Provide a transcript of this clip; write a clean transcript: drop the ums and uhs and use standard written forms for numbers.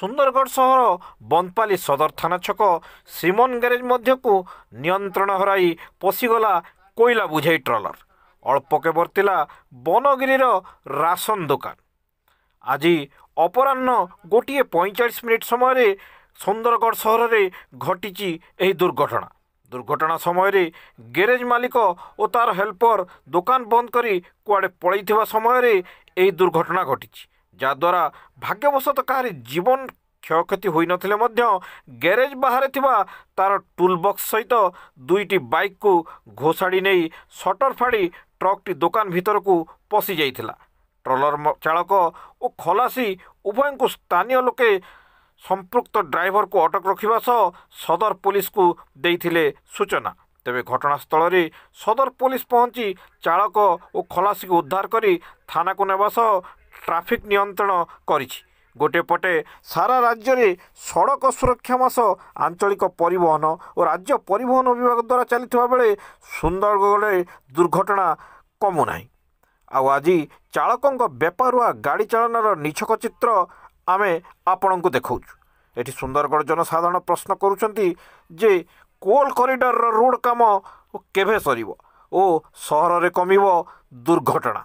ସୁନ୍ଦରଗଡ଼ ସହର ବନ୍ଦପାଲି ସଦର ଥାନା ଛକ ଶ୍ରୀମନ ଗ୍ୟାରେଜ ମଧ୍ୟକୁ ନିୟନ୍ତ୍ରଣ ହରାଇ ପଶିଗଲା କୋଇଲା ବୁଝେଇ ଟ୍ରଲର। ଅଳ୍ପକେ ବର୍ତ୍ତିଲା ବନଗିରିର ରାସନ ଦୋକାନ। ଆଜି ଅପରାହ୍ନ 1:45 ସମୟରେ ସୁନ୍ଦରଗଡ଼ ସହରରେ ଘଟିଛି ଏହି ଦୁର୍ଘଟଣା। ଦୁର୍ଘଟଣା ସମୟରେ ଗ୍ୟାରେଜ ମାଲିକ ଓ ତାର ହେଲ୍ପର ଦୋକାନ ବନ୍ଦ କରି କୁଆଡ଼େ ପଳାଇଥିବା ସମୟରେ ଏହି ଦୁର୍ଘଟଣା ଘଟିଛି, ଯାହାଦ୍ୱାରା ଭାଗ୍ୟବଶତଃ କାହାରି ଜୀବନ କ୍ଷୟକ୍ଷତି ହୋଇନଥିଲେ ମଧ୍ୟ ଗ୍ୟାରେଜ ବାହାରେ ଥିବା ତାର ଟୁଲବକ୍ସ ସହିତ ଦୁଇଟି ବାଇକ୍କୁ ଘୋଷାଡ଼ି ନେଇ ସଟର ଫାଡ଼ି ଟ୍ରକ୍ଟି ଦୋକାନ ଭିତରକୁ ପଶି ଯାଇଥିଲା। ଟ୍ରଲର ଚାଳକ ଓ ଖଲାସି ଉଭୟଙ୍କୁ ସ୍ଥାନୀୟ ଲୋକେ ସମ୍ପୃକ୍ତ ଡ୍ରାଇଭରକୁ ଅଟକ ରଖିବା ସହ ସଦର ପୋଲିସକୁ ଦେଇଥିଲେ ସୂଚନା। ତେବେ ଘଟଣାସ୍ଥଳରେ ସଦର ପୋଲିସ ପହଞ୍ଚି ଚାଳକ ଓ ଖଲାସିକୁ ଉଦ୍ଧାର କରି ଥାନାକୁ ନେବା ସହ ଟ୍ରାଫିକ୍ ନିୟନ୍ତ୍ରଣ କରିଛି। ଗୋଟିଏ ପଟେ ସାରା ରାଜ୍ୟରେ ସଡ଼କ ସୁରକ୍ଷା ମାସ ଆଞ୍ଚଳିକ ପରିବହନ ଓ ରାଜ୍ୟ ପରିବହନ ବିଭାଗ ଦ୍ୱାରା ଚାଲିଥିବା ବେଳେ ସୁନ୍ଦରଗଡ଼ରେ ଦୁର୍ଘଟଣା କମୁନାହିଁ। ଆଉ ଆଜି ଚାଳକଙ୍କ ବେପାରୁଆ ଗାଡ଼ି ଚାଳନାର ନିଛକ ଚିତ୍ର ଆମେ ଆପଣଙ୍କୁ ଦେଖାଉଛୁ। ଏଠି ସୁନ୍ଦରଗଡ଼ ଜନସାଧାରଣ ପ୍ରଶ୍ନ କରୁଛନ୍ତି ଯେ କୋଲ କରିଡରର ରୋଡ଼ କାମ କେବେ ସରିବ ଓ ସହରରେ କମିବ ଦୁର୍ଘଟଣା।